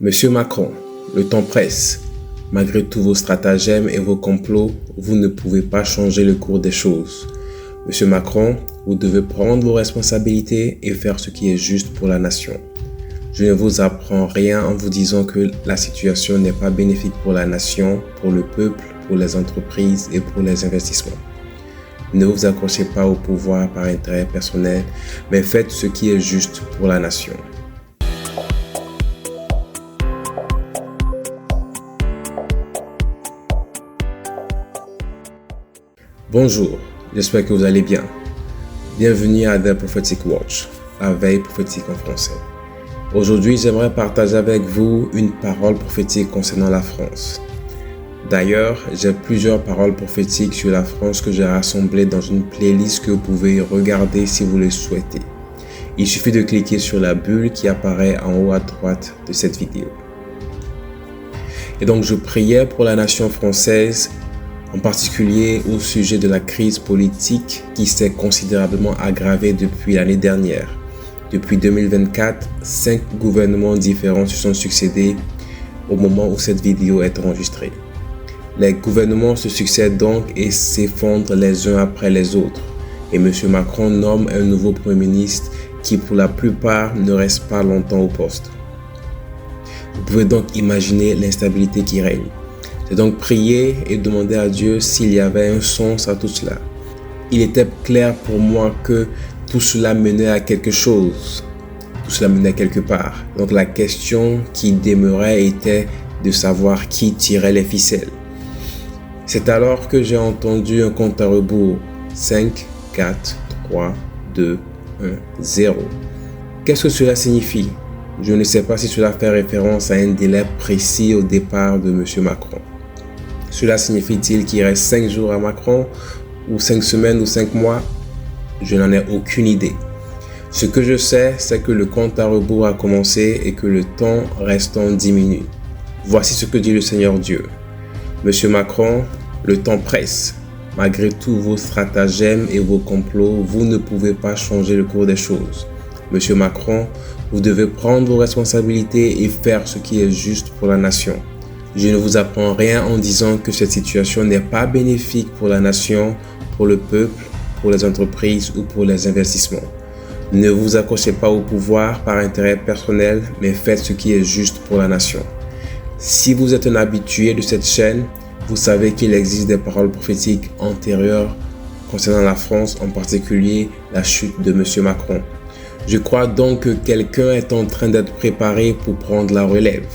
Monsieur Macron, le temps presse. Malgré tous vos stratagèmes et vos complots, vous ne pouvez pas changer le cours des choses. Monsieur Macron, vous devez prendre vos responsabilités et faire ce qui est juste pour la nation. Je ne vous apprends rien en vous disant que la situation n'est pas bénéfique pour la nation, pour le peuple, pour les entreprises et pour les investissements. Ne vous accrochez pas au pouvoir par intérêt personnel, mais faites ce qui est juste pour la nation. Bonjour, j'espère que vous allez bien. Bienvenue à The Prophetic Watch, la veille prophétique en français. Aujourd'hui, j'aimerais partager avec vous une parole prophétique concernant la France. D'ailleurs, j'ai plusieurs paroles prophétiques sur la France que j'ai rassemblées dans une playlist que vous pouvez regarder si vous le souhaitez. Il suffit de cliquer sur la bulle qui apparaît en haut à droite de cette vidéo. Et donc, je priais pour la nation française, en particulier au sujet de la crise politique qui s'est considérablement aggravée depuis l'année dernière. Depuis 2024, 5 gouvernements différents se sont succédés au moment où cette vidéo est enregistrée. Les gouvernements se succèdent donc et s'effondrent les uns après les autres. Et M. Macron nomme un nouveau Premier ministre qui pour la plupart ne reste pas longtemps au poste. Vous pouvez donc imaginer l'instabilité qui règne. J'ai donc prié et demandé à Dieu s'il y avait un sens à tout cela. Il était clair pour moi que tout cela menait à quelque chose. Tout cela menait quelque part. Donc la question qui demeurait était de savoir qui tirait les ficelles. C'est alors que j'ai entendu un compte à rebours. 5, 4, 3, 2, 1, 0. Qu'est-ce que cela signifie? Je ne sais pas si cela fait référence à un délai précis au départ de M. Macron. Cela signifie-t-il qu'il reste 5 jours à Macron, ou 5 semaines, ou 5 mois? Je n'en ai aucune idée. Ce que je sais, c'est que le compte à rebours a commencé et que le temps restant diminue. Voici ce que dit le Seigneur Dieu. Monsieur Macron, le temps presse. Malgré tous vos stratagèmes et vos complots, vous ne pouvez pas changer le cours des choses. Monsieur Macron, vous devez prendre vos responsabilités et faire ce qui est juste pour la nation. Je ne vous apprends rien en disant que cette situation n'est pas bénéfique pour la nation, pour le peuple, pour les entreprises ou pour les investissements. Ne vous accrochez pas au pouvoir par intérêt personnel, mais faites ce qui est juste pour la nation. Si vous êtes un habitué de cette chaîne, vous savez qu'il existe des paroles prophétiques antérieures concernant la France, en particulier la chute de M. Macron. Je crois donc que quelqu'un est en train d'être préparé pour prendre la relève.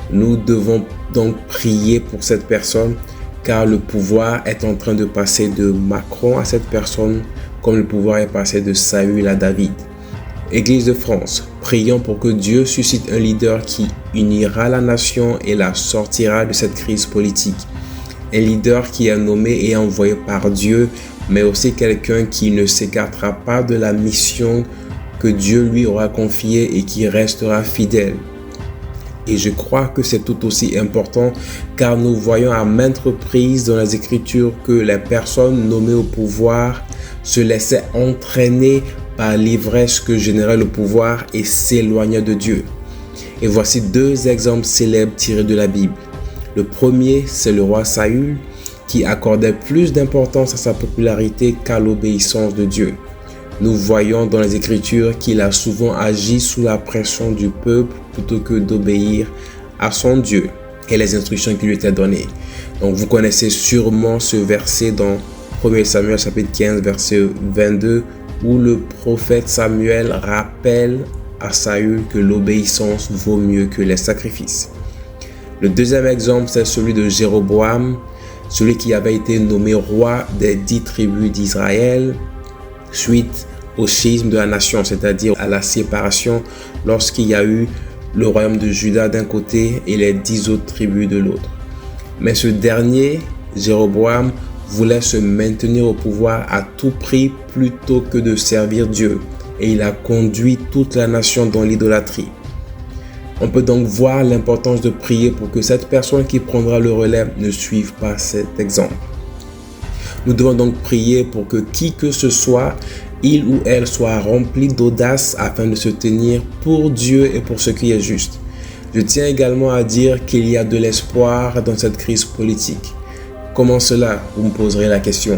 Nous devons donc prier pour cette personne car le pouvoir est en train de passer de Macron à cette personne comme le pouvoir est passé de Saül à David. Église de France, prions pour que Dieu suscite un leader qui unira la nation et la sortira de cette crise politique. Un leader qui est nommé et envoyé par Dieu, mais aussi quelqu'un qui ne s'écartera pas de la mission que Dieu lui aura confiée et qui restera fidèle. Et je crois que c'est tout aussi important car nous voyons à maintes reprises dans les Écritures que les personnes nommées au pouvoir se laissaient entraîner par l'ivresse que générait le pouvoir et s'éloignaient de Dieu. Et voici 2 exemples célèbres tirés de la Bible. Le premier, c'est le roi Saül qui accordait plus d'importance à sa popularité qu'à l'obéissance de Dieu. Nous voyons dans les Écritures qu'il a souvent agi sous la pression du peuple plutôt que d'obéir à son Dieu et les instructions qui lui étaient données. Donc vous connaissez sûrement ce verset dans 1 Samuel chapitre 15 verset 22 où le prophète Samuel rappelle à Saül que l'obéissance vaut mieux que les sacrifices. Le deuxième exemple, c'est celui de Jéroboam, celui qui avait été nommé roi des 10 tribus d'Israël suite au schisme de la nation, c'est-à-dire à la séparation lorsqu'il y a eu le royaume de Juda d'un côté et les 10 autres tribus de l'autre. Mais ce dernier, Jéroboam, voulait se maintenir au pouvoir à tout prix plutôt que de servir Dieu et il a conduit toute la nation dans l'idolâtrie. On peut donc voir l'importance de prier pour que cette personne qui prendra le relais ne suive pas cet exemple. Nous devons donc prier pour que qui que ce soit, il ou elle soit rempli d'audace afin de se tenir pour Dieu et pour ce qui est juste. Je tiens également à dire qu'il y a de l'espoir dans cette crise politique. Comment cela? Vous me poserez la question.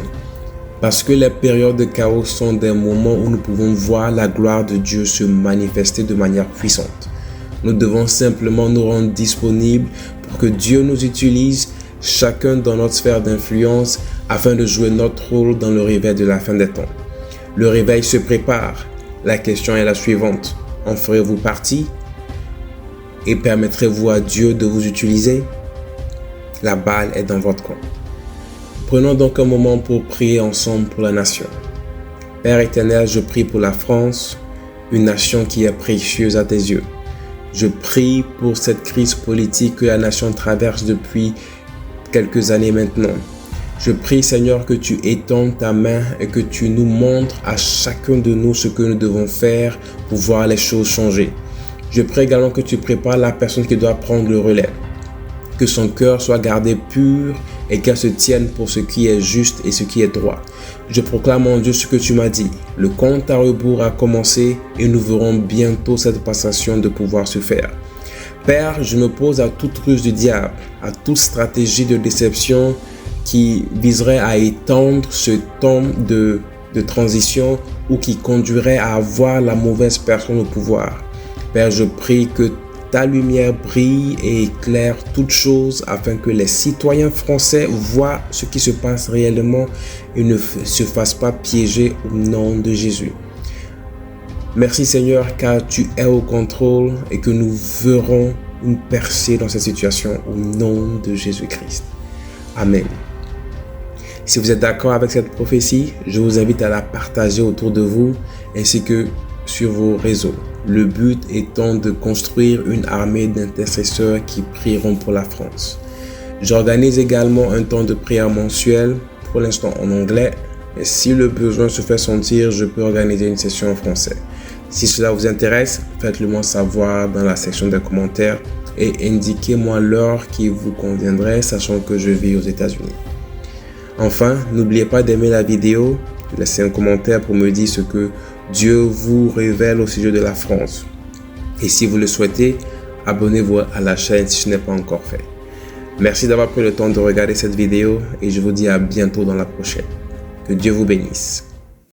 Parce que les périodes de chaos sont des moments où nous pouvons voir la gloire de Dieu se manifester de manière puissante. Nous devons simplement nous rendre disponibles pour que Dieu nous utilise, chacun dans notre sphère d'influence, afin de jouer notre rôle dans le réveil de la fin des temps. Le réveil se prépare. La question est la suivante. En ferez-vous partie? Et permettrez-vous à Dieu de vous utiliser? La balle est dans votre camp. Prenons donc un moment pour prier ensemble pour la nation. Père éternel, je prie pour la France, une nation qui est précieuse à tes yeux. Je prie pour cette crise politique que la nation traverse depuis quelques années maintenant. Je prie, Seigneur, que tu étendes ta main et que tu nous montres à chacun de nous ce que nous devons faire pour voir les choses changer. Je prie également que tu prépares la personne qui doit prendre le relais. Que son cœur soit gardé pur et qu'elle se tienne pour ce qui est juste et ce qui est droit. Je proclame en Dieu ce que tu m'as dit. Le compte à rebours a commencé et nous verrons bientôt cette passation de pouvoir se faire. Père, je m'oppose à toute ruse du diable, à toute stratégie de déception qui viserait à étendre ce temps de transition ou qui conduirait à avoir la mauvaise personne au pouvoir. Père, je prie que ta lumière brille et éclaire toutes choses afin que les citoyens français voient ce qui se passe réellement et ne se fassent pas piéger au nom de Jésus. Merci Seigneur car tu es au contrôle et que nous verrons une percée dans cette situation au nom de Jésus-Christ. Amen. Si vous êtes d'accord avec cette prophétie, je vous invite à la partager autour de vous ainsi que sur vos réseaux. Le but étant de construire une armée d'intercesseurs qui prieront pour la France. J'organise également un temps de prière mensuel, pour l'instant en anglais, mais si le besoin se fait sentir, je peux organiser une session en français. Si cela vous intéresse, faites-le moi savoir dans la section des commentaires et indiquez-moi l'heure qui vous conviendrait, sachant que je vis aux États-Unis. Enfin, n'oubliez pas d'aimer la vidéo, de laisser un commentaire pour me dire ce que Dieu vous révèle au sujet de la France. Et si vous le souhaitez, abonnez-vous à la chaîne si ce n'est pas encore fait. Merci d'avoir pris le temps de regarder cette vidéo et je vous dis à bientôt dans la prochaine. Que Dieu vous bénisse.